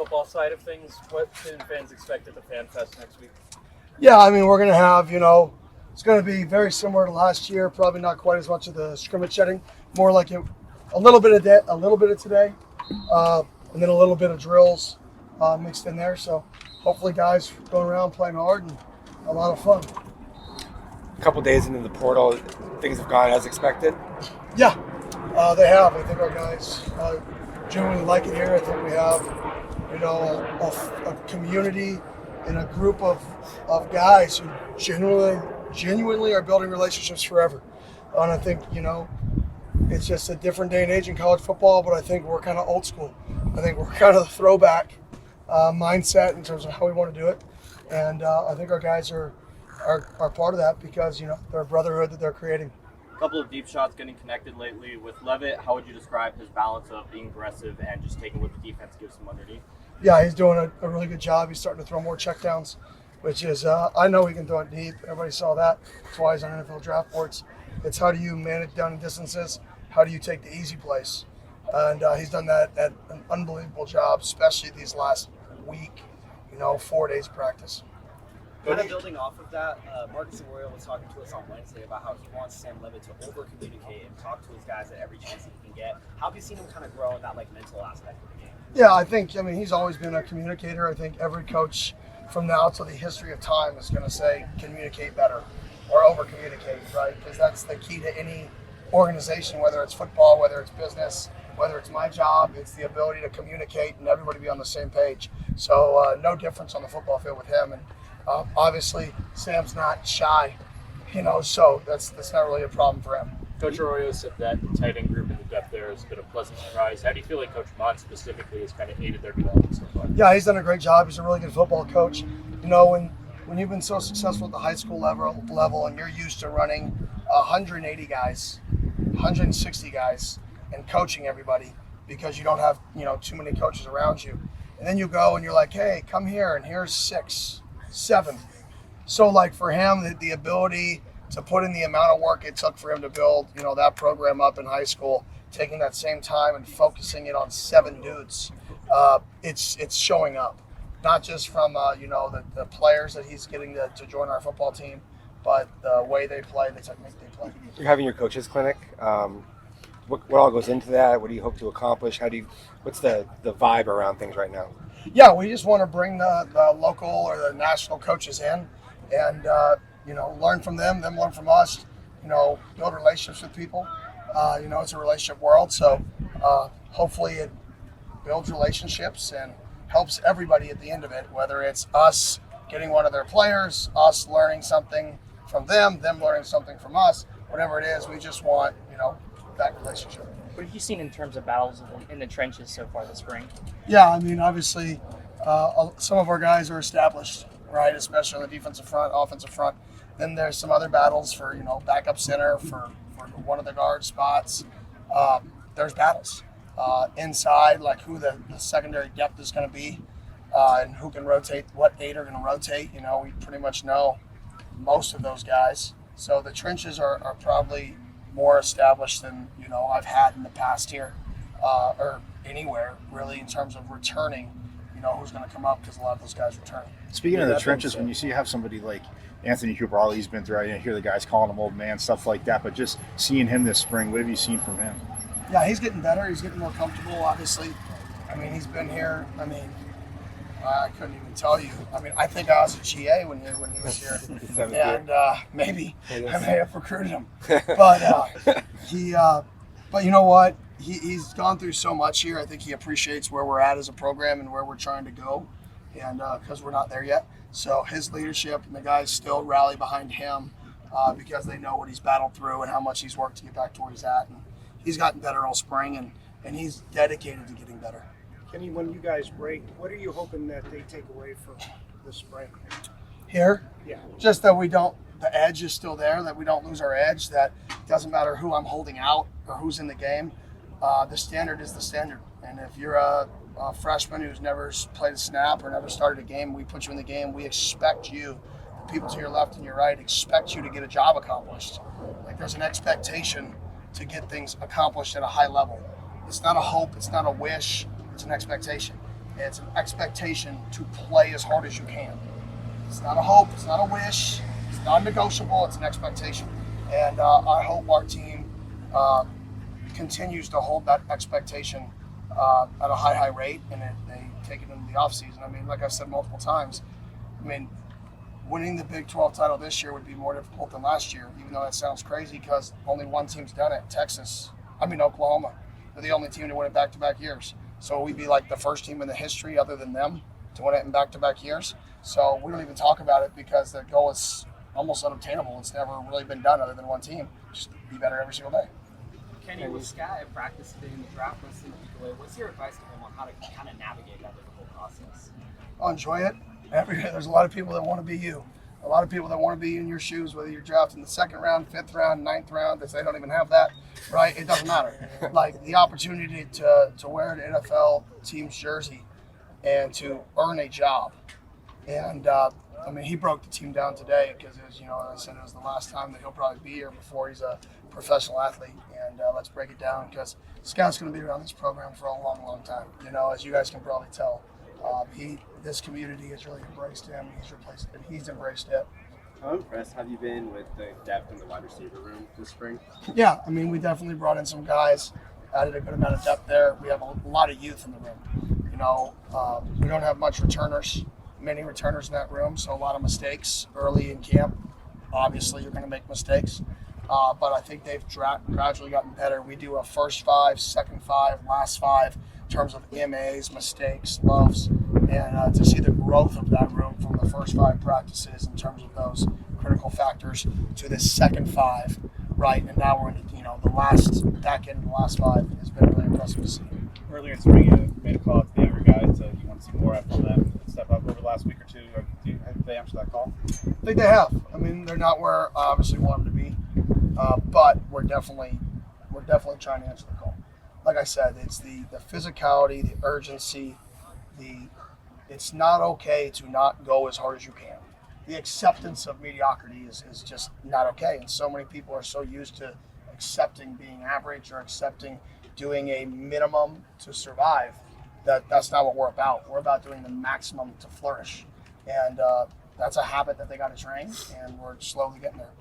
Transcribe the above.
football side of things, what can fans expect at the Fan Fest next week? Yeah, I mean, we're going to have, it's going to be very similar to last year. Probably not quite as much of the scrimmage setting. More like a little bit of today, and then a little bit of drills mixed in there. So hopefully, guys going around playing hard and a lot of fun. A couple days into the portal, things have gone as expected. Yeah, they have. I think our guys genuinely like it here. I think we have, a community and a group of guys who genuinely are building relationships forever. And I think, it's just a different day and age in college football, but I think we're kind of old school. I think we're kind of the throwback mindset in terms of how we want to do it. And I think our guys are part of that because, they're a brotherhood that they're creating. A couple of deep shots getting connected lately with Levitt. How would you describe his balance of being aggressive and just taking what the defense gives him underneath? Yeah, he's doing a really good job. He's starting to throw more checkdowns, which is, I know he can throw it deep. Everybody saw that. That's why he's on NFL draft boards. It's how do you manage down distances? How do you take the easy plays? And he's done that at an unbelievable job, especially these last week, 4 days of practice. Kind of building off of that, Marcus Arroyo was talking to us on Wednesday about how he wants Sam Levitt to over-communicate and talk to his guys at every chance that he can get. How have you seen him kind of grow in that mental aspect of the game? Yeah, I think, he's always been a communicator. I think every coach from now to the history of time is going to say communicate better or over-communicate, right? Because that's the key to any organization, whether it's football, whether it's business, whether it's my job, it's the ability to communicate and everybody be on the same page. So no difference on the football field with him. And obviously, Sam's not shy, so that's not really a problem for him. Coach Arroyo said that the tight end group and the depth there has been a pleasant surprise. How do you feel like Coach Mott specifically has kind of aided their development so far? Yeah, he's done a great job. He's a really good football coach. When you've been so successful at the high school level and you're used to running 180 guys, 160 guys, and coaching everybody because you don't have, too many coaches around you. And then you go and you're like, hey, come here, and here's 6, 7. So, for him, the ability to put in the amount of work it took for him to build, that program up in high school, taking that same time and focusing it on 7 dudes, it's showing up. Not just from, the players that he's getting to join our football team, but the way they play, the technique they play. You're having your coaches clinic. What all goes into that? What do you hope to accomplish? What's the vibe around things right now? Yeah, we just want to bring the local or the national coaches in and, learn from them learn from us, build relationships with people. It's a relationship world, so hopefully it builds relationships and helps everybody at the end of it, whether it's us getting one of their players, us learning something from them learning something from us, whatever it is, we just want, that relationship. What have you seen in terms of battles in the trenches so far this spring? Yeah, obviously, some of our guys are established, right? Especially on the defensive front, offensive front. Then there's some other battles for, backup center, for one of the guard spots. There's battles inside, like who the secondary depth is going to be and who can rotate, what 8 are going to rotate. We pretty much know most of those guys. So the trenches are probably more established than, I've had in the past here or anywhere, really, in terms of returning, who's going to come up because a lot of those guys return. Speaking of the trenches, when you have somebody like Anthony Cooper, he's been through, I hear the guys calling him old man, stuff like that, but just seeing him this spring, what have you seen from him? Yeah, he's getting better. He's getting more comfortable, obviously. He's been here. I couldn't even tell you. I think I was a GA when he was here. And maybe I may have recruited him. But you know what? He's gone through so much here. I think he appreciates where we're at as a program and where we're trying to go. And because we're not there yet. So his leadership and the guys still rally behind him because they know what he's battled through and how much he's worked to get back to where he's at. And he's gotten better all spring, and he's dedicated to getting better. Kenny, when you guys break, what are you hoping that they take away from this spring? Here? Yeah. Just that the edge is still there, that we don't lose our edge, that it doesn't matter who I'm holding out or who's in the game. The standard is the standard. And if you're a freshman who's never played a snap or never started a game, we put you in the game, we expect you, the people to your left and your right, expect you to get a job accomplished. There's an expectation to get things accomplished at a high level. It's not a hope, it's not a wish, it's an expectation. It's an expectation to play as hard as you can. It's not a hope. It's not a wish. It's non-negotiable. It's an expectation. And I hope our team continues to hold that expectation at a high rate, and they take it into the offseason. I mean, like I said multiple times, I mean, winning the Big 12 title this year would be more difficult than last year, even though that sounds crazy because only one team's done it, Oklahoma. They're the only team to win it back-to-back years. So we'd be like the first team in the history other than them to win it in back-to-back years. So we don't even talk about it because the goal is almost unobtainable. It's never really been done other than one team. Just be better every single day. Kenny, with Scott at practice today in the draft less than a week away, what's your advice to him on how to kind of navigate that difficult process? I'll enjoy it. There's a lot of people that want to be you. A lot of people that want to be in your shoes, whether you're drafted in the 2nd round, 5th round, 9th round. They don't even have that, right? It doesn't matter. Like the opportunity to wear an NFL team's jersey and to earn a job. And I mean, he broke the team down today because it was, I said it was the last time that he'll probably be here before he's a professional athlete. And let's break it down because Scott's going to be around this program for a long, long time. As you guys can probably tell. This community has really embraced him. He's embraced it. How impressed have you been with the depth in the wide receiver room this spring? Yeah, I mean, we definitely brought in some guys, added a good amount of depth there. We have a lot of youth in the room. We don't have many returners in that room, so a lot of mistakes early in camp. Obviously, you're going to make mistakes, but I think they've gradually gotten better. We do a first 5, second 5, last 5 in terms of MAs, mistakes, loves, and to see the growth of that room from the first 5 practices in terms of those critical factors to the second 5, right? And now we're in the back end of the last 5 has been really impressive to see. Earlier in spring, you made a call to the younger guys. You want to see more from them step up over the last week or two. Have they answered that call? I think they have. I mean, they're not where I obviously want them to be, but we're definitely trying to answer the call. Like I said, it's the physicality, the urgency, it's not okay to not go as hard as you can. The acceptance of mediocrity is just not okay. And so many people are so used to accepting being average or accepting doing a minimum to survive that's not what we're about. We're about doing the maximum to flourish. And that's a habit that they got to train, and we're slowly getting there.